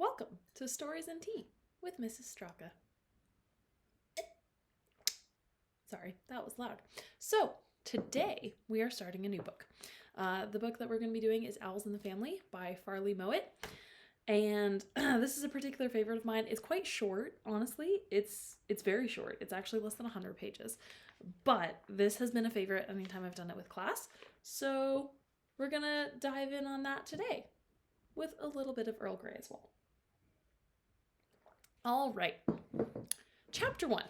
Welcome to Stories and Tea with Mrs. Straka. Sorry, that was loud. So, today we are starting a new book. The book that we're going to be doing is Owls in the Family by Farley Mowat. And this is a particular favorite of mine. It's quite short, honestly. It's very short. It's actually less than 100 pages. But this has been a favorite anytime I've done it with class. So, we're going to dive in on that today with a little bit of Earl Grey as well. All right. Chapter 1.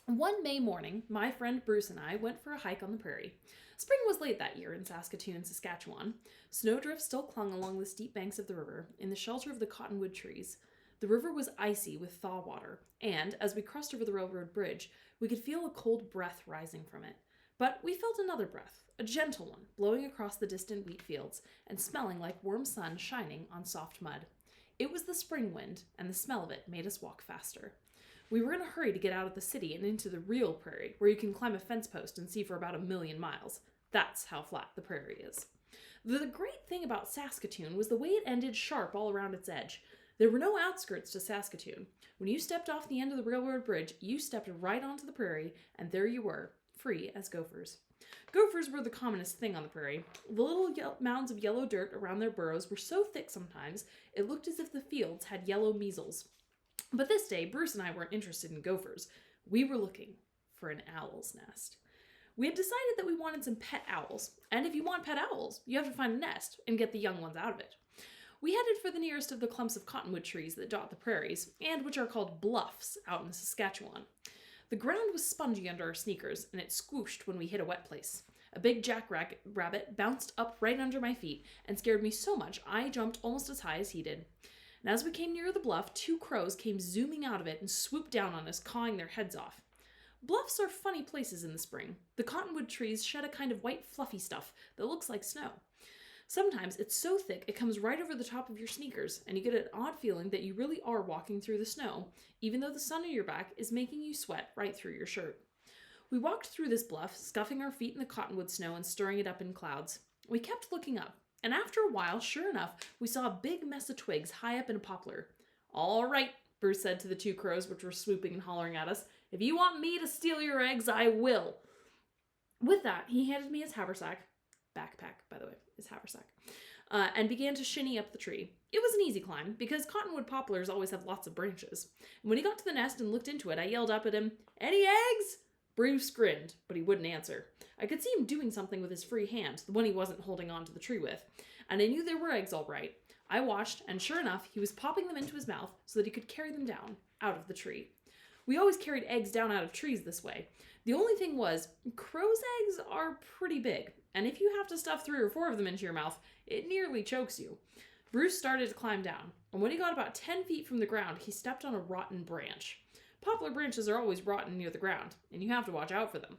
One May morning, my friend Bruce and I went for a hike on the prairie. Spring was late that year in Saskatoon, Saskatchewan. Snowdrifts still clung along the steep banks of the river, in the shelter of the cottonwood trees. The river was icy with thaw water, and, as we crossed over the railroad bridge, we could feel a cold breath rising from it. But we felt another breath, a gentle one, blowing across the distant wheat fields, and smelling like warm sun shining on soft mud. It was the spring wind, and the smell of it made us walk faster. We were in a hurry to get out of the city and into the real prairie, where you can climb a fence post and see for about 1,000,000 miles. That's how flat the prairie is. The great thing about Saskatoon was the way it ended sharp all around its edge. There were no outskirts to Saskatoon. When you stepped off the end of the railroad bridge, you stepped right onto the prairie, and there you were, free as gophers. Gophers were the commonest thing on the prairie. The little mounds of yellow dirt around their burrows were so thick sometimes, it looked as if the fields had yellow measles. But this day, Bruce and I weren't interested in gophers. We were looking for an owl's nest. We had decided that we wanted some pet owls, and if you want pet owls, you have to find a nest and get the young ones out of it. We headed for the nearest of the clumps of cottonwood trees that dot the prairies, and which are called bluffs out in Saskatchewan. The ground was spongy under our sneakers, and it squooshed when we hit a wet place. A big jackrabbit bounced up right under my feet and scared me so much I jumped almost as high as he did. And as we came near the bluff, 2 crows came zooming out of it and swooped down on us, cawing their heads off. Bluffs are funny places in the spring. The cottonwood trees shed a kind of white fluffy stuff that looks like snow. Sometimes it's so thick it comes right over the top of your sneakers, and you get an odd feeling that you really are walking through the snow, even though the sun on your back is making you sweat right through your shirt. We walked through this bluff, scuffing our feet in the cottonwood snow and stirring it up in clouds. We kept looking up, and after a while, sure enough, we saw a big mess of twigs high up in a poplar. "All right," Bruce said to the 2 crows which were swooping and hollering at us. "If you want me to steal your eggs, I will." With that, he handed me his haversack, backpack, by the way, his haversack, and began to shinny up the tree. It was an easy climb, because cottonwood poplars always have lots of branches. And when he got to the nest and looked into it, I yelled up at him, "Any eggs?" Bruce grinned, but he wouldn't answer. I could see him doing something with his free hand, the one he wasn't holding on to the tree with, and I knew there were eggs all right. I watched, and sure enough, he was popping them into his mouth so that he could carry them down, out of the tree. We always carried eggs down out of trees this way. The only thing was, crows' eggs are pretty big, and if you have to stuff 3 or 4 of them into your mouth, it nearly chokes you. Bruce started to climb down, and when he got about 10 feet from the ground, he stepped on a rotten branch. Poplar branches are always rotten near the ground, and you have to watch out for them.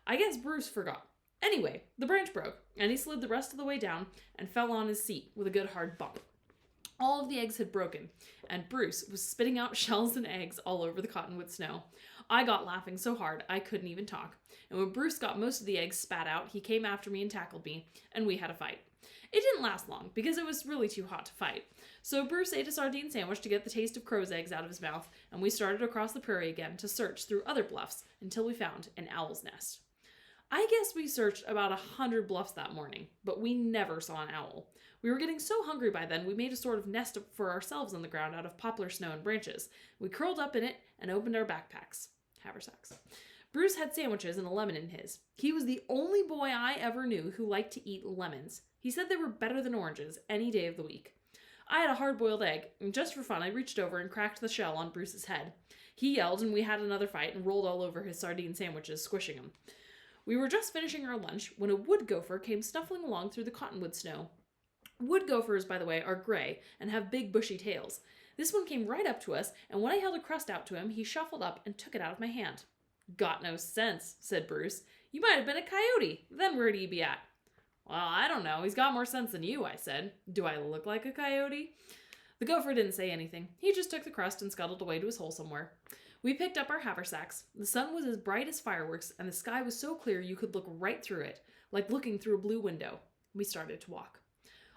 I guess Bruce forgot. Anyway, the branch broke, and he slid the rest of the way down and fell on his seat with a good hard bump. All of the eggs had broken, and Bruce was spitting out shells and eggs all over the cottonwood snow. I got laughing so hard I couldn't even talk, and when Bruce got most of the eggs spat out, he came after me and tackled me, and we had a fight. It didn't last long, because it was really too hot to fight. So Bruce ate a sardine sandwich to get the taste of crow's eggs out of his mouth, and we started across the prairie again to search through other bluffs until we found an owl's nest. I guess we searched about 100 bluffs that morning, but we never saw an owl. We were getting so hungry by then, we made a sort of nest for ourselves on the ground out of poplar snow and branches. We curled up in it and opened our haversacks. Bruce had sandwiches and a lemon in his. He was the only boy I ever knew who liked to eat lemons. He said they were better than oranges any day of the week. I had a hard-boiled egg, and just for fun, I reached over and cracked the shell on Bruce's head. He yelled, and we had another fight and rolled all over his sardine sandwiches, squishing them. We were just finishing our lunch when a wood gopher came snuffling along through the cottonwood snow. Wood gophers, by the way, are gray and have big bushy tails. This one came right up to us, and when I held a crust out to him, he shuffled up and took it out of my hand. "Got no sense," said Bruce. "You might have been a coyote. Then where'd he be at?" "Well, I don't know. He's got more sense than you," I said. "Do I look like a coyote?" The gopher didn't say anything. He just took the crust and scuttled away to his hole somewhere. We picked up our haversacks. The sun was as bright as fireworks, and the sky was so clear you could look right through it, like looking through a blue window. We started to walk.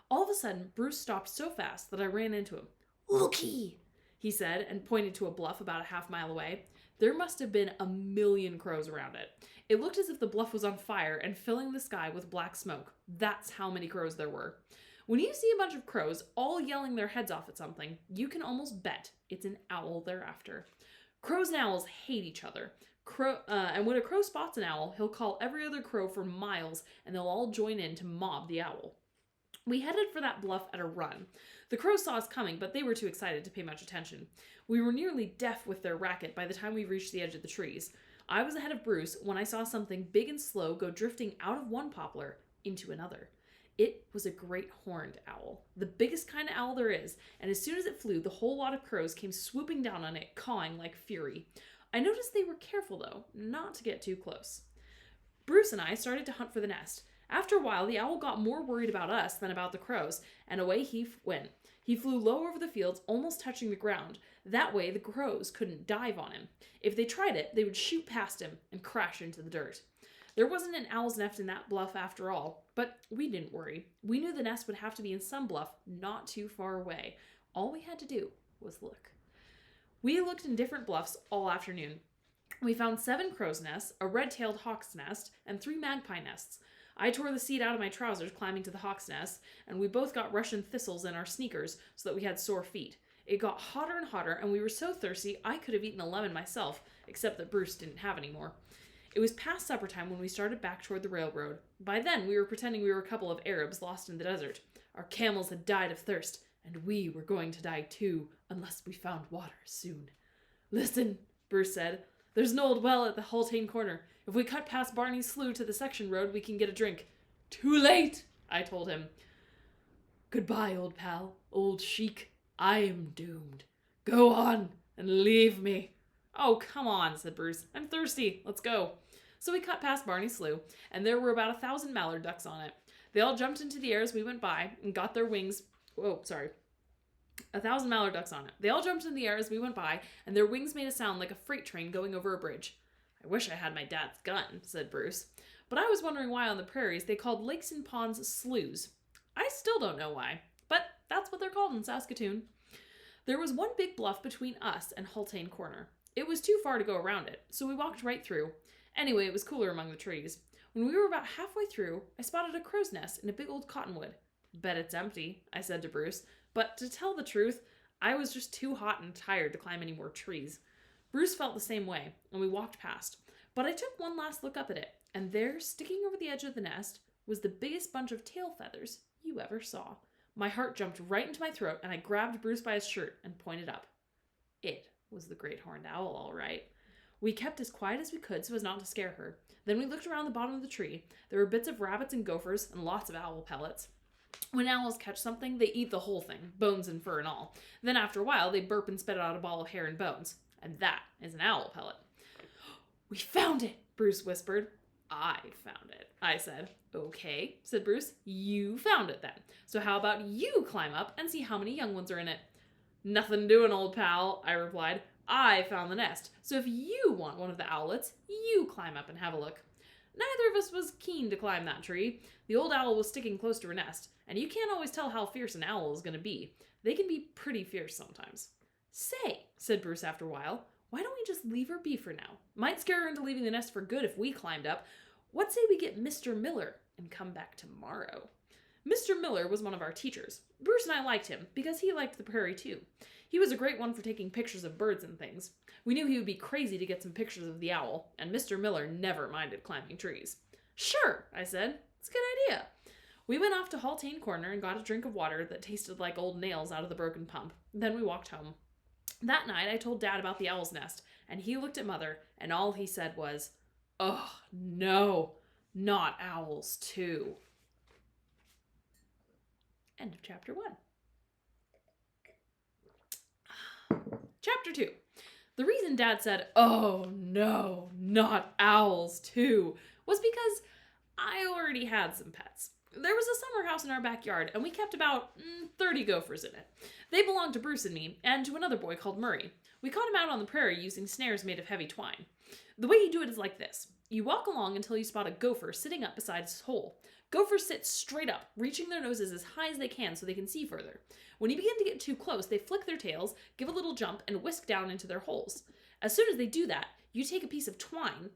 All of a sudden, Bruce stopped so fast that I ran into him. "Looky," he said, and pointed to a bluff about a half-mile away. There must have been 1,000,000 crows around it. It looked as if the bluff was on fire and filling the sky with black smoke. That's how many crows there were. When you see a bunch of crows all yelling their heads off at something, you can almost bet it's an owl they're after. Crows and owls hate each other. And when a crow spots an owl, he'll call every other crow for miles, and they'll all join in to mob the owl. We headed for that bluff at a run. The crows saw us coming, but they were too excited to pay much attention. We were nearly deaf with their racket by the time we reached the edge of the trees. I was ahead of Bruce when I saw something big and slow go drifting out of one poplar into another. It was a great horned owl, the biggest kind of owl there is, and as soon as it flew, the whole lot of crows came swooping down on it, cawing like fury. I noticed they were careful, though, not to get too close. Bruce and I started to hunt for the nest. After a while, the owl got more worried about us than about the crows, and away he went. He flew low over the fields, almost touching the ground. That way, the crows couldn't dive on him. If they tried it, they would shoot past him and crash into the dirt. There wasn't an owl's nest in that bluff after all, but we didn't worry. We knew the nest would have to be in some bluff not too far away. All we had to do was look. We looked in different bluffs all afternoon. We found 7 crow's nests, a red-tailed hawk's nest, and 3 magpie nests. I tore the seat out of my trousers climbing to the hawk's nest, and we both got Russian thistles in our sneakers so that we had sore feet. It got hotter and hotter, and we were so thirsty I could have eaten a lemon myself, except that Bruce didn't have any more. It was past supper time when we started back toward the railroad. By then, we were pretending we were a couple of Arabs lost in the desert. Our camels had died of thirst, and we were going to die too, unless we found water soon. "Listen," Bruce said. "There's an old well at the Haltane corner. If we cut past Barney's slough to the section road, we can get a drink." "Too late," I told him. "Goodbye, old pal, old sheik. I am doomed. Go on and leave me." "Oh, come on," said Bruce. "I'm thirsty. Let's go." So we cut past Barney's slough, and there were about 1,000 mallard ducks on it. They all jumped into the air as we went by and got their wings. 1,000 mallard ducks on it. They all jumped in the air as we went by, and their wings made a sound like a freight train going over a bridge. "I wish I had my dad's gun," said Bruce. But I was wondering why on the prairies they called lakes and ponds sloughs. I still don't know why, but that's what they're called in Saskatoon. There was one big bluff between us and Haltane Corner. It was too far to go around it, so we walked right through. Anyway, it was cooler among the trees. When we were about halfway through, I spotted a crow's nest in a big old cottonwood. "Bet it's empty," I said to Bruce, but to tell the truth, I was just too hot and tired to climb any more trees. Bruce felt the same way, and we walked past. But I took one last look up at it, and there, sticking over the edge of the nest, was the biggest bunch of tail feathers you ever saw. My heart jumped right into my throat, and I grabbed Bruce by his shirt and pointed up. It was the great horned owl, all right. We kept as quiet as we could so as not to scare her. Then we looked around the bottom of the tree. There were bits of rabbits and gophers and lots of owl pellets. When owls catch something, they eat the whole thing, bones and fur and all. Then after a while, they burp and spit out a ball of hair and bones. And that is an owl pellet. "We found it," Bruce whispered. "I found it," I said. "Okay," said Bruce. "You found it then. So how about you climb up and see how many young ones are in it?" "Nothing doing, old pal," I replied. "I found the nest. So if you want one of the owlets, you climb up and have a look." Neither of us was keen to climb that tree. The old owl was sticking close to her nest, and you can't always tell how fierce an owl is going to be. They can be pretty fierce sometimes. "Say," said Bruce after a while, "why don't we just leave her be for now? Might scare her into leaving the nest for good if we climbed up. What say we get Mr. Miller and come back tomorrow?" Mr. Miller was one of our teachers. Bruce and I liked him because he liked the prairie too. He was a great one for taking pictures of birds and things. We knew he would be crazy to get some pictures of the owl, and Mr. Miller never minded climbing trees. "Sure," I said. "It's a good idea." We went off to Haltane Corner and got a drink of water that tasted like old nails out of the broken pump. Then we walked home. That night I told Dad about the owl's nest, and he looked at Mother, and all he said was, "Oh, no, not owls too." End of chapter 1. Chapter 2. The reason Dad said, "Oh no, not owls too," was because I already had some pets. There was a summer house in our backyard, and we kept about 30 gophers in it. They belonged to Bruce and me, and to another boy called Murray. We caught him out on the prairie using snares made of heavy twine. The way you do it is like this. You walk along until you spot a gopher sitting up beside his hole. Gophers sit straight up, reaching their noses as high as they can so they can see further. When you begin to get too close, they flick their tails, give a little jump, and whisk down into their holes. As soon as they do that, you take a piece of twine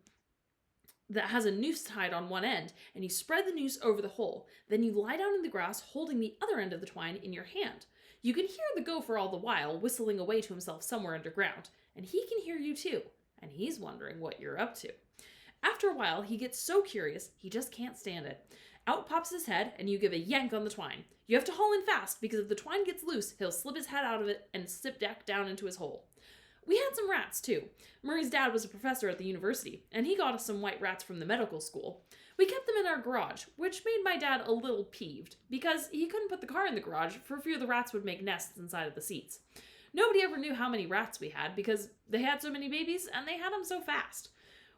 that has a noose tied on one end, and you spread the noose over the hole. Then you lie down in the grass, holding the other end of the twine in your hand. You can hear the gopher all the while, whistling away to himself somewhere underground, and he can hear you too, and he's wondering what you're up to. After a while, he gets so curious, he just can't stand it. Out pops his head, and you give a yank on the twine. You have to haul in fast, because if the twine gets loose, he'll slip his head out of it and slip back down into his hole. We had some rats, too. Murray's dad was a professor at the university, and he got us some white rats from the medical school. We kept them in our garage, which made my dad a little peeved, because he couldn't put the car in the garage for fear the rats would make nests inside of the seats. Nobody ever knew how many rats we had, because they had so many babies, and they had them so fast.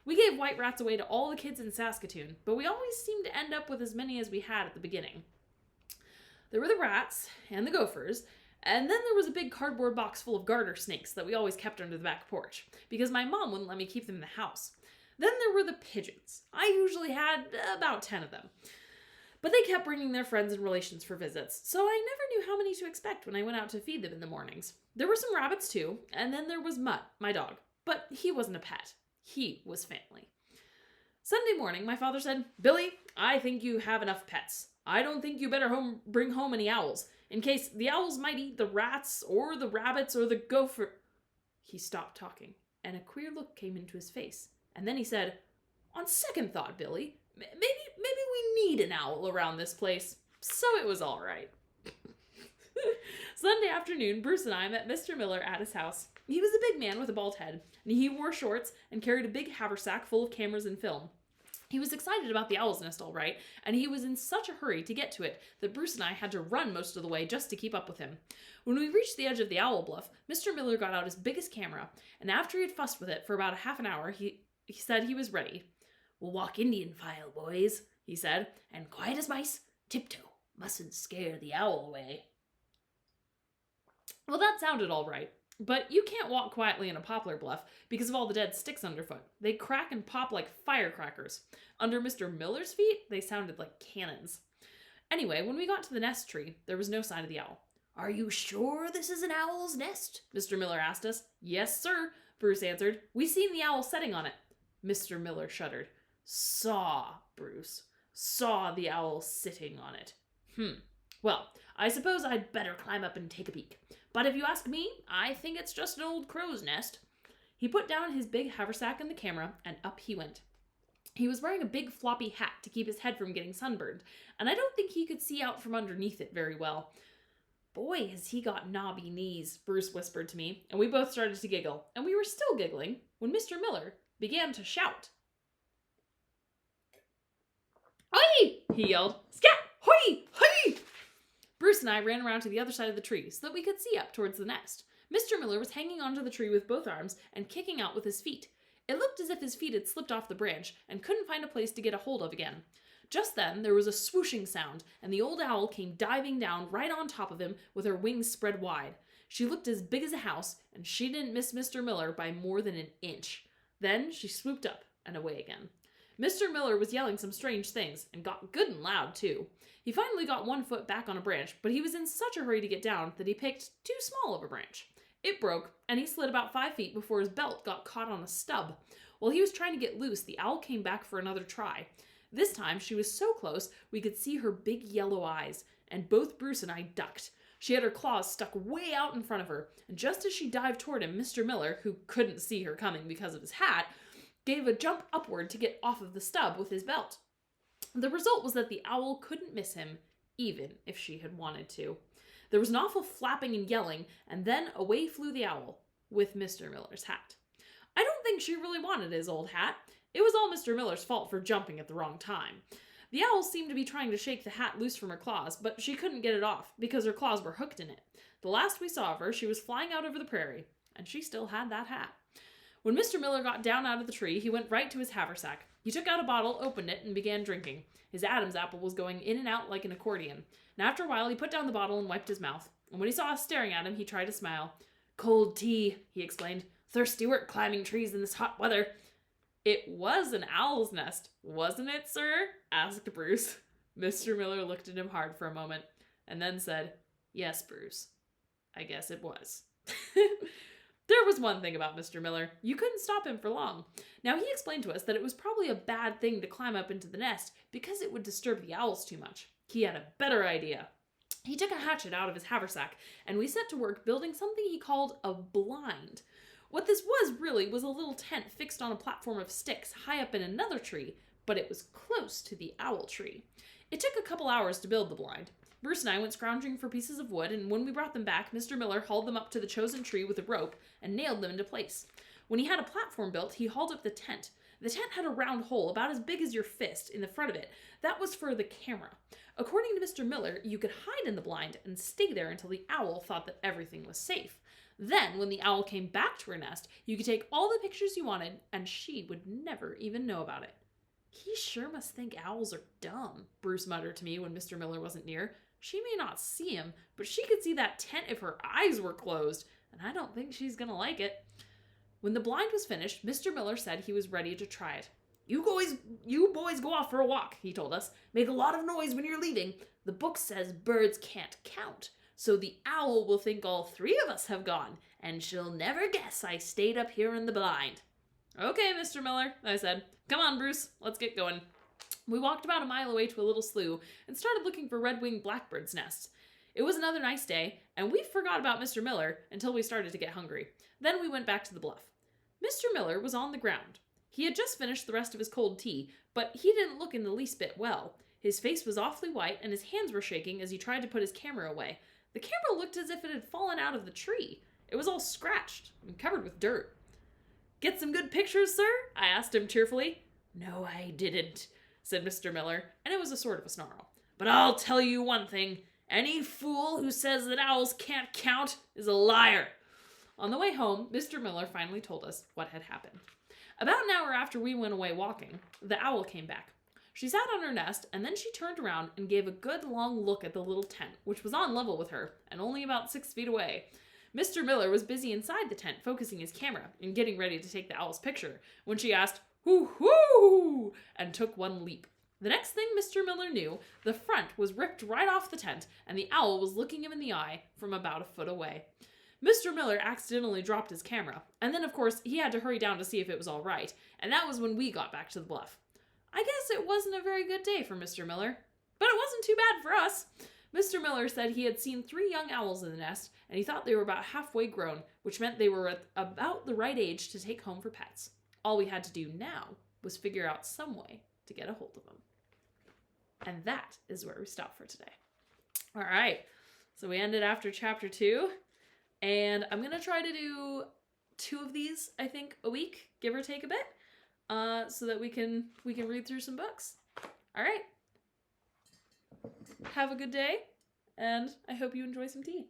We gave white rats away to all the kids in Saskatoon, but we always seemed to end up with as many as we had at the beginning. There were the rats, and the gophers, and then there was a big cardboard box full of garter snakes that we always kept under the back porch, because my mom wouldn't let me keep them in the house. Then there were the pigeons. I usually had about 10 of them. But they kept bringing their friends and relations for visits, so I never knew how many to expect when I went out to feed them in the mornings. There were some rabbits too, and then there was Mutt, my dog. But he wasn't a pet. He was family. Sunday morning, my father said, "Billy, I think you have enough pets. I don't think you better bring home any owls, in case the owls might eat the rats, or the rabbits, or the gopher." He stopped talking, and a queer look came into his face. And then he said, "On second thought, Billy, maybe we need an owl around this place." So it was all right. Sunday afternoon, Bruce and I met Mr. Miller at his house. He was a big man with a bald head, and he wore shorts and carried a big haversack full of cameras and film. He was excited about the owl's nest all right, and he was in such a hurry to get to it that Bruce and I had to run most of the way just to keep up with him. When we reached the edge of the owl bluff, Mr. Miller got out his biggest camera, and after he had fussed with it for about a half an hour, he said he was ready. "We'll walk Indian file, boys," he said, "and quiet as mice, tiptoe. Mustn't scare the owl away." Well, that sounded all right. But you can't walk quietly in a poplar bluff because of all the dead sticks underfoot. They crack and pop like firecrackers. Under Mr. Miller's feet, they sounded like cannons. Anyway, when we got to the nest tree, there was no sign of the owl. "Are you sure this is an owl's nest?" Mr. Miller asked us. "Yes, sir," Bruce answered. "We seen the owl setting on it." Mr. Miller shuddered. "Saw, Bruce. Saw the owl sitting on it. Well, I suppose I'd better climb up and take a peek. But if you ask me, I think it's just an old crow's nest." He put down his big haversack and the camera, and up he went. He was wearing a big floppy hat to keep his head from getting sunburned, and I don't think he could see out from underneath it very well. "Boy, has he got knobby knees," Bruce whispered to me, and we both started to giggle, and we were still giggling when Mr. Miller began to shout. "Hoi!" he yelled. "Scat! Hoi! Hoi!" Bruce and I ran around to the other side of the tree so that we could see up towards the nest. Mr. Miller was hanging onto the tree with both arms and kicking out with his feet. It looked as if his feet had slipped off the branch and couldn't find a place to get a hold of again. Just then, there was a swooshing sound, and the old owl came diving down right on top of him with her wings spread wide. She looked as big as a house, and she didn't miss Mr. Miller by more than an inch. Then she swooped up and away again. Mr. Miller was yelling some strange things, and got good and loud, too. He finally got one foot back on a branch, but he was in such a hurry to get down that he picked too small of a branch. It broke, and he slid about 5 feet before his belt got caught on a stub. While he was trying to get loose, the owl came back for another try. This time, she was so close we could see her big yellow eyes, and both Bruce and I ducked. She had her claws stuck way out in front of her, and just as she dived toward him, Mr. Miller, who couldn't see her coming because of his hat, gave a jump upward to get off of the stub with his belt. The result was that the owl couldn't miss him, even if she had wanted to. There was an awful flapping and yelling, and then away flew the owl, with Mr. Miller's hat. I don't think she really wanted his old hat. It was all Mr. Miller's fault for jumping at the wrong time. The owl seemed to be trying to shake the hat loose from her claws, but she couldn't get it off, because her claws were hooked in it. The last we saw of her, she was flying out over the prairie, and she still had that hat. When Mr. Miller got down out of the tree, he went right to his haversack. He took out a bottle, opened it, and began drinking. His Adam's apple was going in and out like an accordion. And after a while, he put down the bottle and wiped his mouth. And when he saw us staring at him, he tried to smile. "Cold tea," he explained. "Thirsty work climbing trees in this hot weather." "It was an owl's nest, wasn't it, sir?" asked Bruce. Mr. Miller looked at him hard for a moment and then said, "Yes, Bruce. I guess it was." There was one thing about Mr. Miller. You couldn't stop him for long. Now, he explained to us that it was probably a bad thing to climb up into the nest because it would disturb the owls too much. He had a better idea. He took a hatchet out of his haversack, and we set to work building something he called a blind. What this was really was a little tent fixed on a platform of sticks high up in another tree, but it was close to the owl tree. It took a couple hours to build the blind. Bruce and I went scrounging for pieces of wood, and when we brought them back, Mr. Miller hauled them up to the chosen tree with a rope and nailed them into place. When he had a platform built, he hauled up the tent. The tent had a round hole about as big as your fist in the front of it. That was for the camera. According to Mr. Miller, you could hide in the blind and stay there until the owl thought that everything was safe. Then, when the owl came back to her nest, you could take all the pictures you wanted, and she would never even know about it. "He sure must think owls are dumb," Bruce muttered to me when Mr. Miller wasn't near. "She may not see him, but she could see that tent if her eyes were closed, and I don't think she's gonna like it." When the blind was finished, Mr. Miller said he was ready to try it. You boys go off for a walk," he told us. "Make a lot of noise when you're leaving. The book says birds can't count, so the owl will think all three of us have gone, and she'll never guess I stayed up here in the blind." "Okay, Mr. Miller," I said. "Come on, Bruce, let's get going." We walked about a mile away to a little slough and started looking for red-winged blackbirds' nests. It was another nice day, and we forgot about Mr. Miller until we started to get hungry. Then we went back to the bluff. Mr. Miller was on the ground. He had just finished the rest of his cold tea, but he didn't look in the least bit well. His face was awfully white, and his hands were shaking as he tried to put his camera away. The camera looked as if it had fallen out of the tree. It was all scratched and covered with dirt. "Get some good pictures, sir?" I asked him cheerfully. "No, I didn't," said Mr. Miller, and it was a sort of a snarl. "But I'll tell you one thing. Any fool who says that owls can't count is a liar." On the way home, Mr. Miller finally told us what had happened. About an hour after we went away walking, the owl came back. She sat on her nest, and then she turned around and gave a good long look at the little tent, which was on level with her, and only about 6 feet away. Mr. Miller was busy inside the tent, focusing his camera and getting ready to take the owl's picture, when she asked, "Hoo-hoo!" and took one leap. The next thing Mr. Miller knew, the front was ripped right off the tent, and the owl was looking him in the eye from about a foot away. Mr. Miller accidentally dropped his camera, and then, of course, he had to hurry down to see if it was all right, and that was when we got back to the bluff. I guess it wasn't a very good day for Mr. Miller, but it wasn't too bad for us. Mr. Miller said he had seen 3 young owls in the nest, and he thought they were about halfway grown, which meant they were at about the right age to take home for pets. All we had to do now was figure out some way to get a hold of them. And that is where we stop for today. All right, so we ended after chapter 2, and I'm going to try to do 2 of these, I think, a week, give or take a bit, so that we can read through some books. All right. Have a good day, and I hope you enjoy some tea.